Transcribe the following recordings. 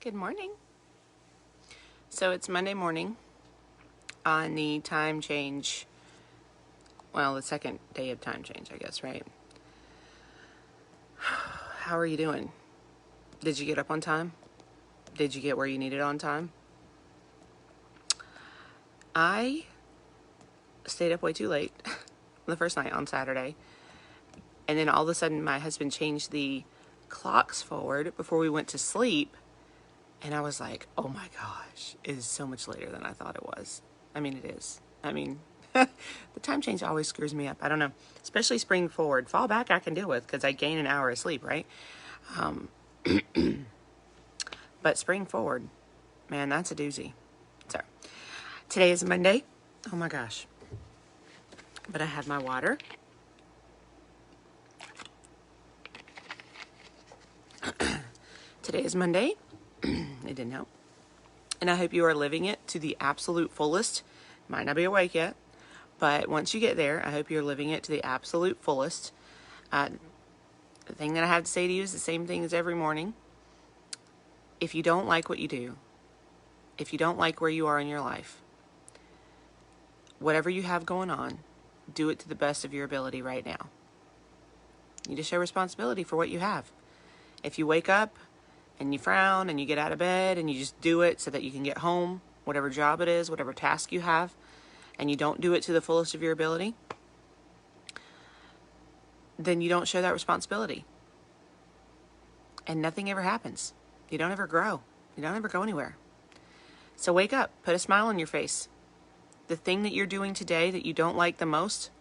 Good morning. So it's Monday morning on the time change, well, the second day of time change, I guess, right? How are you doing? Did you get up on time? Did you get where you needed on time? I stayed up way too late the first night on Saturday. And then all of a sudden my husband changed the clocks forward before we went to sleep. And I was like, oh my gosh, it is so much later than I thought it was. I mean, it is. The time change always screws me up. I don't know. Especially spring forward. Fall back I can deal with because I gain an hour of sleep, right? But spring forward, man, that's a doozy. So, today is Monday. Oh my gosh. But I had my water. Today is Monday. It didn't help. And I hope you are living it to the absolute fullest. Might not be awake yet, but once you get there, I hope you're living it to the absolute fullest. The thing that I have to say to you is the same thing as every morning. If you don't like what you do, if you don't like where you are in your life, whatever you have going on, do it to the best of your ability right now. You need to show responsibility for what you have. If you wake up and you frown and you get out of bed and you just do it so that you can get home, whatever job it is, whatever task you have, and you don't do it to the fullest of your ability, then you don't show that responsibility. And nothing ever happens. You don't ever grow. You don't ever go anywhere. So wake up, put a smile on your face. The thing that you're doing today that you don't like the most,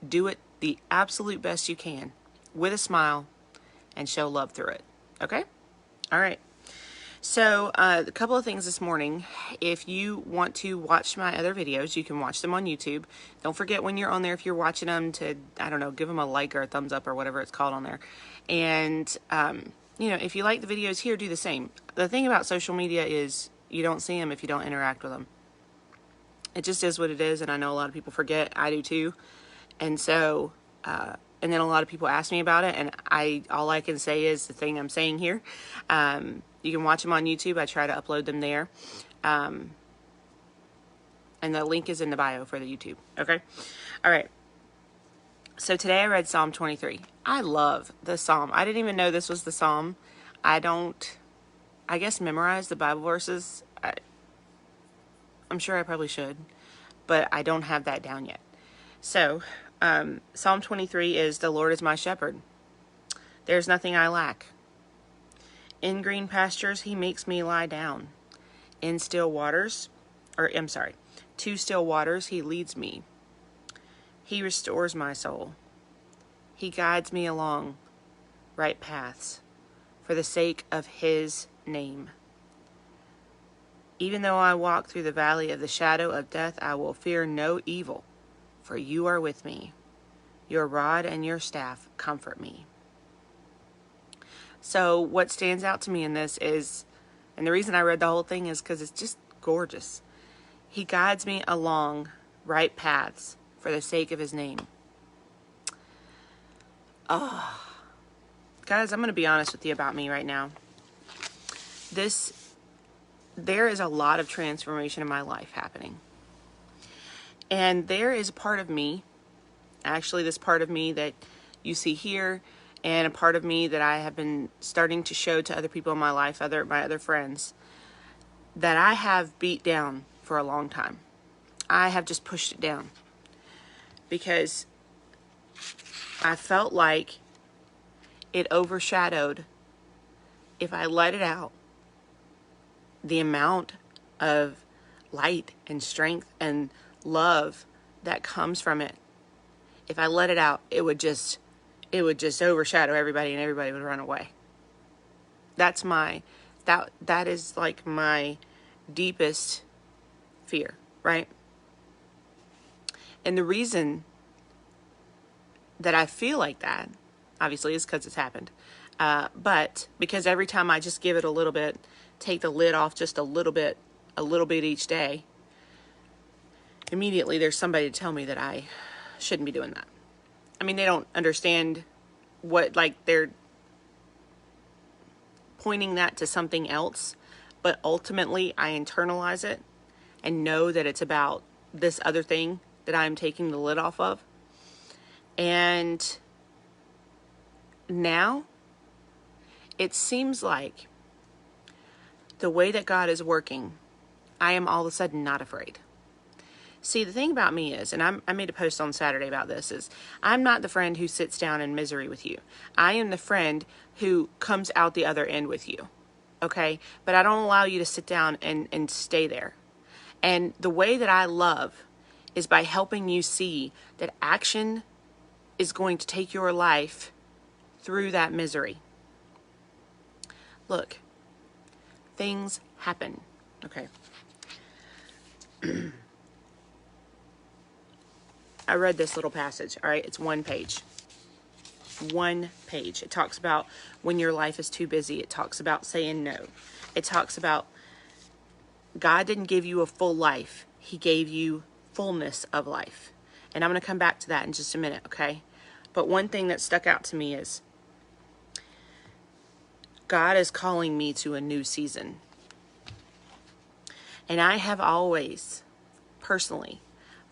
do it the absolute best you can with a smile and show love through it. Okay? All right. So a couple of things this morning. If you want to watch my other videos, you can watch them on YouTube. Don't forget when you're on there, if you're watching them, to, I don't know, give them a like or a thumbs up or whatever it's called on there. And, if you like the videos here, do the same. The thing about social media is you don't see them if you don't interact with them. It just is what it is, and I know a lot of people forget. I do too. And so, and then a lot of people ask me about it, and all I can say is the thing I'm saying here. You can watch them on YouTube. I try to upload them there. And the link is in the bio for the YouTube. Okay? All right. So today I read Psalm 23. I love the Psalm. I didn't even know this was the Psalm. I guess, memorize the Bible verses. I'm sure I probably should, but I don't have that down yet. So, Psalm 23 is, the Lord is my shepherd. There's nothing I lack. In green pastures, he makes me lie down. To still waters, he leads me. He restores my soul. He guides me along right paths for the sake of his name. Even though I walk through the valley of the shadow of death, I will fear no evil, for you are with me. Your rod and your staff comfort me. So what stands out to me in this is, and the reason I read the whole thing is because it's just gorgeous. He guides me along right paths for the sake of his name. Oh, guys, I'm going to be honest with you about me right now. There is a lot of transformation in my life happening. And there is a part of me, actually this part of me that you see here, and a part of me that I have been starting to show to other people in my life, my other friends, that I have beat down for a long time. I have just pushed it down because I felt like it overshadowed, if I let it out, the amount of light and strength and love that comes from it. If I let it out, it would just overshadow everybody and everybody would run away. That is like my deepest fear, right? And the reason that I feel like that, obviously, is because it's happened. But because every time I just give it a little bit, take the lid off just a little bit each day, immediately there's somebody to tell me that I shouldn't be doing that. I mean, they don't understand what, like, they're pointing that to something else, but ultimately I internalize it and know that it's about this other thing that I'm taking the lid off of. And now it seems like the way that God is working, I am all of a sudden not afraid. See, the thing about me is, and I made a post on Saturday about this, is I'm not the friend who sits down in misery with you. I am the friend who comes out the other end with you, okay? But I don't allow you to sit down and stay there. And the way that I love is by helping you see that action is going to take your life through that misery. Look, things happen, okay? I read this little passage, all right? It's one page. One page. It talks about when your life is too busy. It talks about saying no. It talks about God didn't give you a full life. He gave you fullness of life. And I'm going to come back to that in just a minute, okay? But one thing that stuck out to me is God is calling me to a new season. And I have always, personally,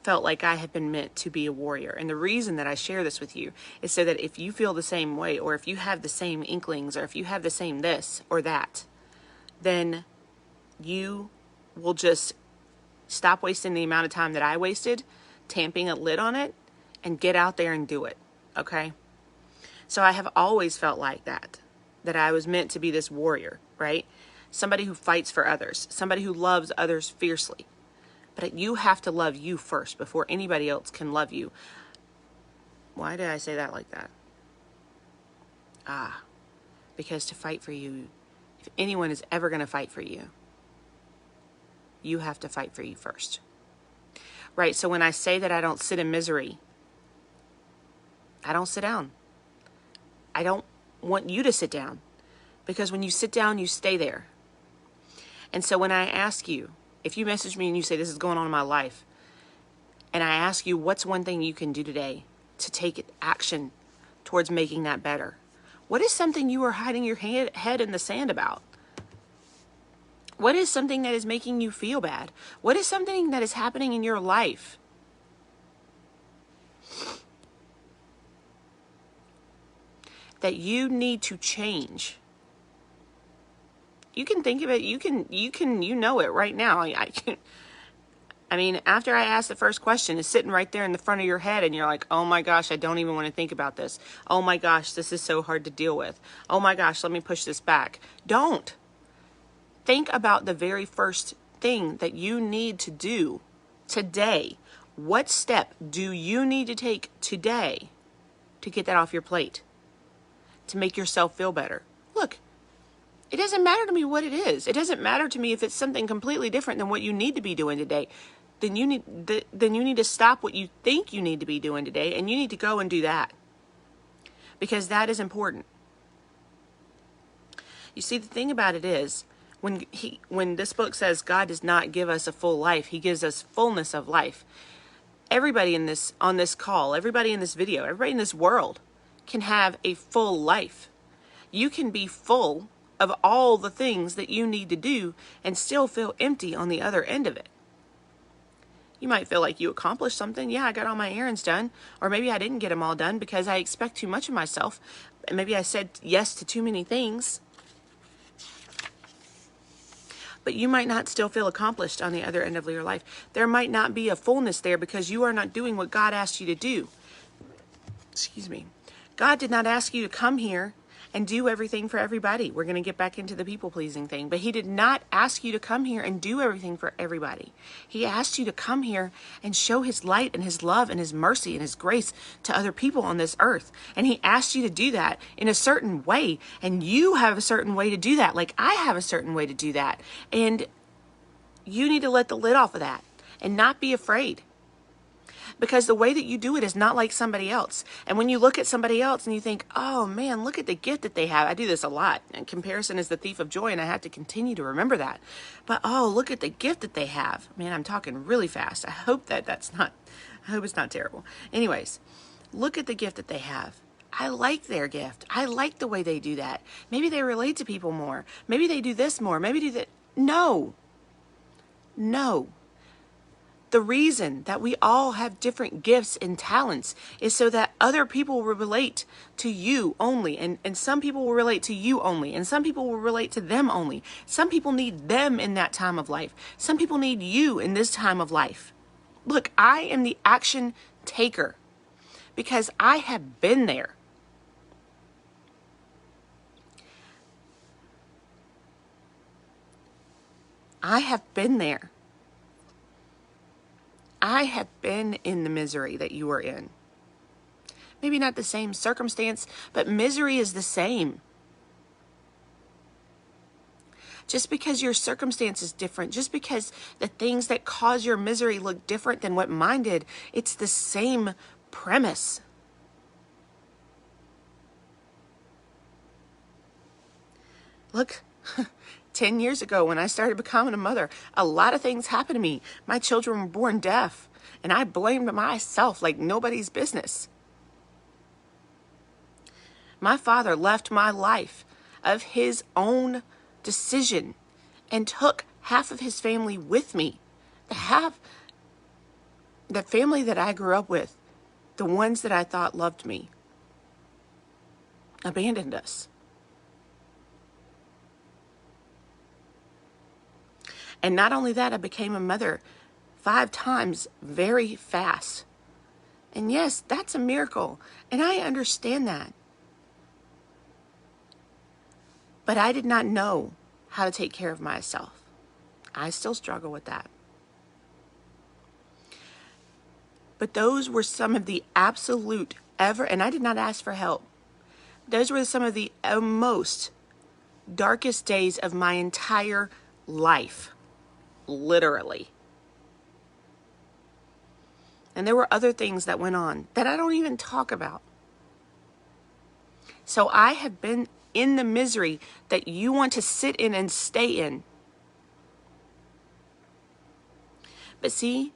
felt like I have been meant to be a warrior. And the reason that I share this with you is so that if you feel the same way, or if you have the same inklings, or if you have the same this or that, then you will just stop wasting the amount of time that I wasted tamping a lid on it and get out there and do it, okay? So I have always felt like that I was meant to be this warrior, right? Somebody who fights for others, somebody who loves others fiercely. But you have to love you first before anybody else can love you. Why did I say that like that? Because to fight for you, if anyone is ever going to fight for you, you have to fight for you first. Right? So when I say that I don't sit in misery, I don't sit down. I don't want you to sit down. Because when you sit down, you stay there. And so when I ask you, if you message me and you say, this is going on in my life, and I ask you, what's one thing you can do today to take action towards making that better? What is something you are hiding your head in the sand about? What is something that is making you feel bad? What is something that is happening in your life that you need to change? You can think of it. You know it right now. I mean, after I ask the first question, it's sitting right there in the front of your head and you're like, oh my gosh, I don't even want to think about this. Oh my gosh, this is so hard to deal with. Oh my gosh, let me push this back. Don't. Think about the very first thing that you need to do today. What step do you need to take today to get that off your plate? To make yourself feel better? Look. It doesn't matter to me what it is. It doesn't matter to me if it's something completely different than what you need to be doing today. Then you need to stop what you think you need to be doing today, and you need to go and do that. Because that is important. You see, the thing about it is, when this book says God does not give us a full life, He gives us fullness of life. Everybody on this call, everybody in this video, everybody in this world can have a full life. You can be full of all the things that you need to do and still feel empty on the other end of it. You might feel like you accomplished something. Yeah, I got all my errands done. Or maybe I didn't get them all done because I expect too much of myself. And maybe I said yes to too many things. But you might not still feel accomplished on the other end of your life. There might not be a fullness there because you are not doing what God asked you to do. Excuse me. God did not ask you to come here and do everything for everybody. We're going to get back into the people-pleasing thing. But He did not ask you to come here and do everything for everybody. He asked you to come here and show His light and His love and His mercy and His grace to other people on this earth. And He asked you to do that in a certain way. And you have a certain way to do that. Like I have a certain way to do that. And you need to let the lid off of that and not be afraid. Because the way that you do it is not like somebody else. And when you look at somebody else and you think, oh man, look at the gift that they have. I do this a lot. And comparison is the thief of joy, and I have to continue to remember that. But oh, look at the gift that they have. Man, I'm talking really fast. I hope it's not terrible. Anyways, look at the gift that they have. I like their gift. I like the way they do that. Maybe they relate to people more. Maybe they do this more. Maybe do that. No. No. The reason that we all have different gifts and talents is so that other people will relate to you only. And some people will relate to you only. And some people will relate to them only. Some people need them in that time of life. Some people need you in this time of life. Look, I am the action taker because I have been there. I have been there. I have been in the misery that you are in. Maybe not the same circumstance, but misery is the same. Just because your circumstance is different, just because the things that cause your misery look different than what mine did, it's the same premise. Look, 10 years ago when I started becoming a mother, a lot of things happened to me. My children were born deaf, and I blamed myself like nobody's business. My father left my life of his own decision and took half of his family with me. The family that I grew up with, the ones that I thought loved me, abandoned us. And not only that, I became a mother 5 times very fast. And yes, that's a miracle. And I understand that. But I did not know how to take care of myself. I still struggle with that. But those were some of the absolute and I did not ask for help. Those were some of the most darkest days of my entire life. Literally. And there were other things that went on that I don't even talk about. So I have been in the misery that you want to sit in and stay in. But see,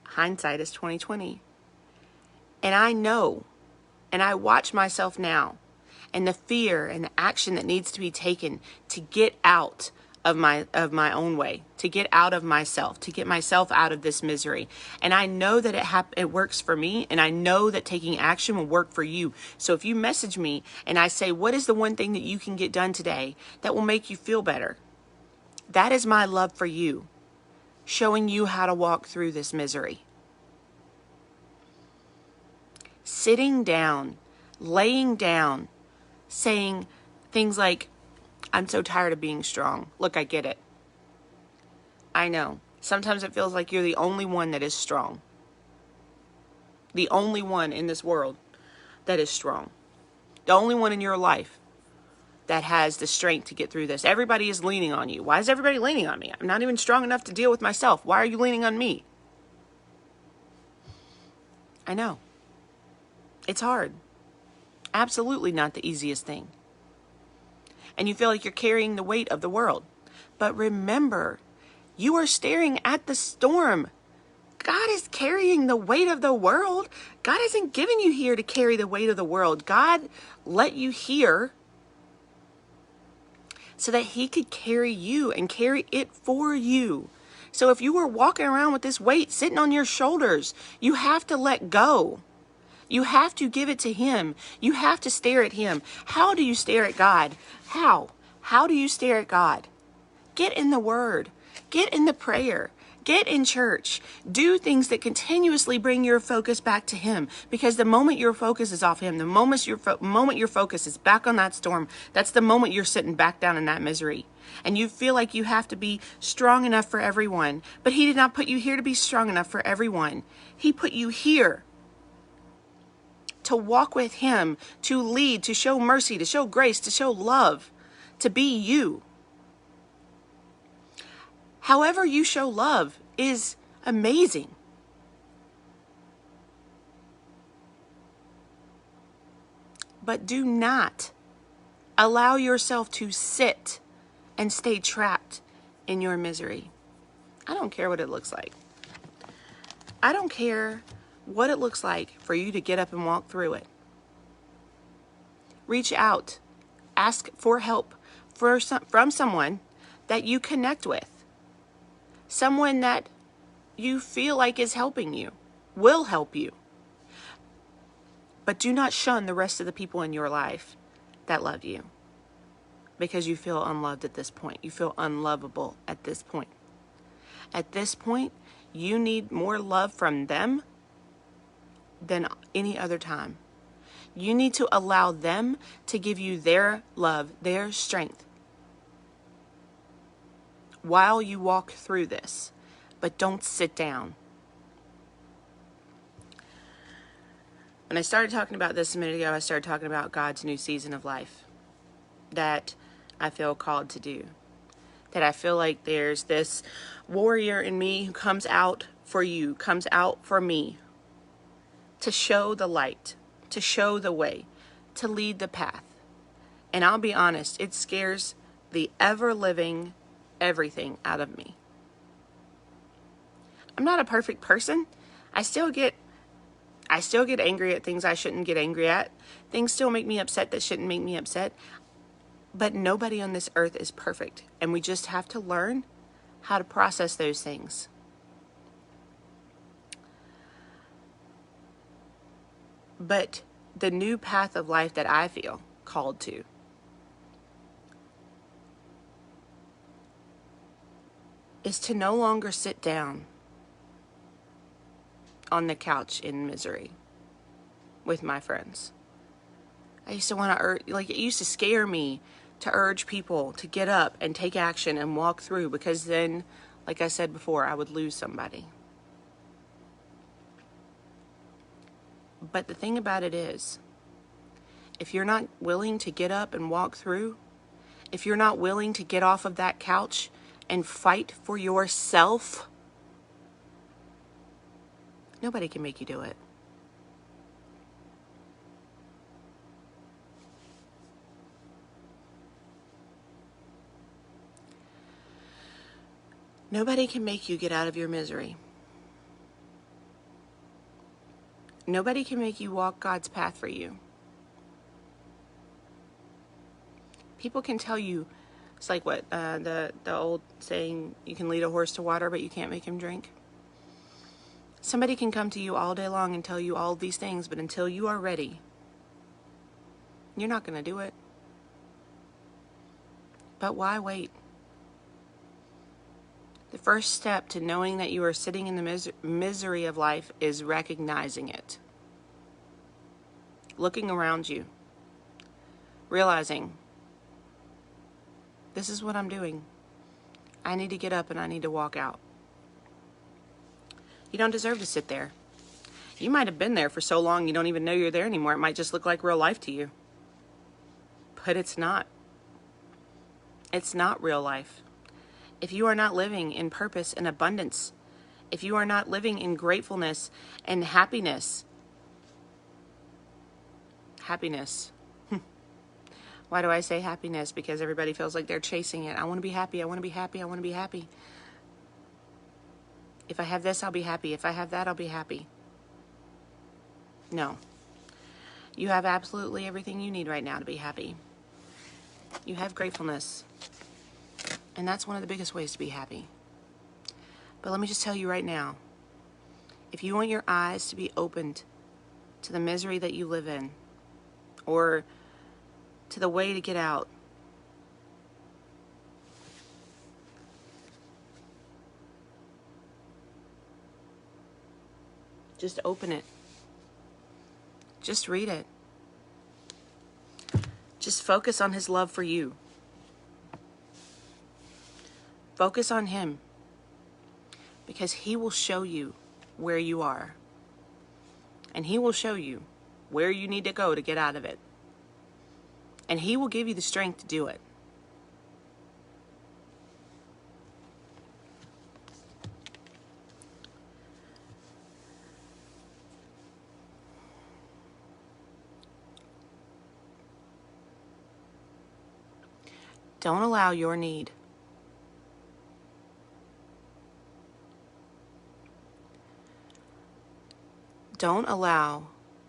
hindsight is 20/20. And I know, and I watch myself now, and the fear and the action that needs to be taken to get out of my own way, to get out of myself, to get myself out of this misery. And I know that it works for me, and I know that taking action will work for you. So if you message me and I say, what is the one thing that you can get done today that will make you feel better? That is my love for you, showing you how to walk through this misery. Sitting down, laying down, saying things like, I'm so tired of being strong. Look, I get it. I know. Sometimes it feels like you're the only one that is strong. The only one in this world that is strong. The only one in your life that has the strength to get through this. Everybody is leaning on you. Why is everybody leaning on me? I'm not even strong enough to deal with myself. Why are you leaning on me? I know. It's hard. Absolutely not the easiest thing. And you feel like you're carrying the weight of the world. But remember, you are staring at the storm. God is carrying the weight of the world. God hasn't given you here to carry the weight of the world. God let you here so that he could carry you and carry it for you. So if you were walking around with this weight sitting on your shoulders, you have to let go. You have to give it to him. You have to stare at him. How do you stare at God? How? How do you stare at God? Get in the word. Get in the prayer. Get in church. Do things that continuously bring your focus back to him. Because the moment your focus is off him, the moment your focus is back on that storm, that's the moment you're sitting back down in that misery. And you feel like you have to be strong enough for everyone. But he did not put you here to be strong enough for everyone. He put you here to walk with him, to lead, to show mercy, to show grace, to show love, to be you. However you show love is amazing. But do not allow yourself to sit and stay trapped in your misery. I don't care what it looks like. I don't care what it looks like for you to get up and walk through it. Reach out. Ask for help from someone that you connect with. Someone that you feel like is helping you, will help you. But do not shun the rest of the people in your life that love you, because you feel unloved at this point. You feel unlovable at this point. At this point, you need more love from them than any other time. You need to allow them to give you their love, their strength, while you walk through this. But don't sit down. When I started talking about this a minute ago, I started talking about God's new season of life that I feel called to do. That I feel like there's this warrior in me who comes out for you, comes out for me, to show the light, to show the way, to lead the path. And I'll be honest, it scares the ever-living everything out of me. I'm not a perfect person. I still get angry at things I shouldn't get angry at. Things still make me upset that shouldn't make me upset. But nobody on this earth is perfect. And we just have to learn how to process those things. But the new path of life that I feel called to is to no longer sit down on the couch in misery with my friends. I used to want to it used to scare me to urge people to get up and take action and walk through, because then, like I said before, I would lose somebody. But the thing about it is, if you're not willing to get up and walk through, if you're not willing to get off of that couch and fight for yourself, nobody can make you do it. Nobody can make you get out of your misery. Nobody can make you walk God's path for you. People can tell you, it's like what, the old saying, you can lead a horse to water, but you can't make him drink. Somebody can come to you all day long and tell you all these things, but until you are ready, you're not going to do it. But why wait? The first step to knowing that you are sitting in the misery of life is recognizing it. Looking around you. Realizing, this is what I'm doing. I need to get up and I need to walk out. You don't deserve to sit there. You might have been there for so long you don't even know you're there anymore. It might just look like real life to you. But it's not. It's not real life. If you are not living in purpose and abundance, if you are not living in gratefulness and happiness, why do I say happiness? Because everybody feels like they're chasing it. I want to be happy. I want to be happy. I want to be happy. If I have this, I'll be happy. If I have that, I'll be happy. No. You have absolutely everything you need right now to be happy. You have gratefulness. And that's one of the biggest ways to be happy. But let me just tell you right now, if you want your eyes to be opened to the misery that you live in, or to the way to get out, just open it. Just read it. Just focus on His love for you. Focus on Him, because He will show you where you are, and He will show you where you need to go to get out of it, and He will give you the strength to do it. Don't allow your need Don't allow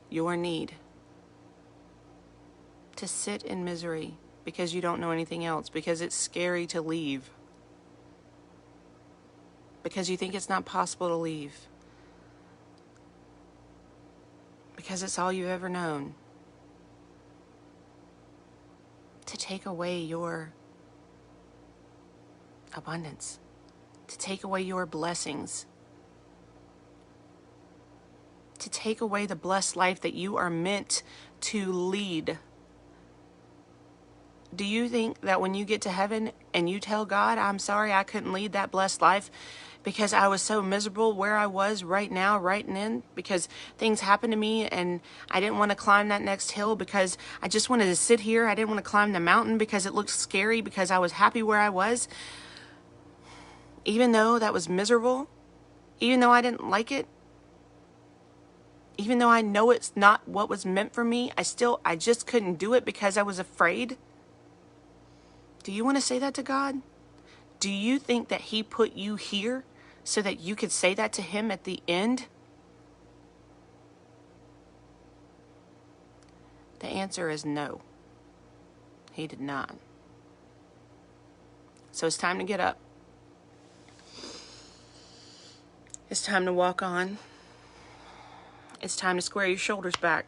your need to sit in misery because you don't know anything else, because it's scary to leave, because you think it's not possible to leave, because it's all you've ever known, to take away your abundance, to take away your blessings, to take away the blessed life that you are meant to lead. Do you think that when you get to heaven and you tell God, I'm sorry I couldn't lead that blessed life because I was so miserable where I was right now, right in, because things happened to me and I didn't want to climb that next hill because I just wanted to sit here. I didn't want to climb the mountain because it looked scary because I was happy where I was. Even though that was miserable, even though I didn't like it, even though I know it's not what was meant for me, I just couldn't do it because I was afraid. Do you want to say that to God? Do you think that He put you here so that you could say that to Him at the end? The answer is no. He did not. So it's time to get up. It's time to walk on. It's time to square your shoulders back.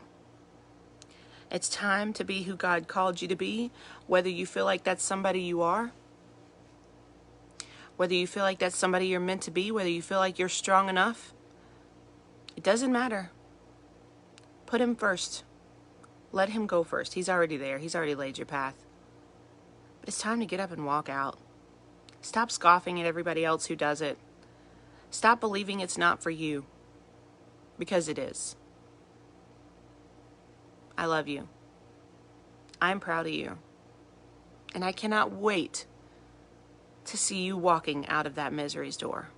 It's time to be who God called you to be, whether you feel like that's somebody you are, whether you feel like that's somebody you're meant to be, whether you feel like you're strong enough. It doesn't matter. Put Him first. Let Him go first. He's already there. He's already laid your path. But it's time to get up and walk out. Stop scoffing at everybody else who does it. Stop believing it's not for you, because it is. I love you. I'm proud of you. And I cannot wait to see you walking out of that misery's door.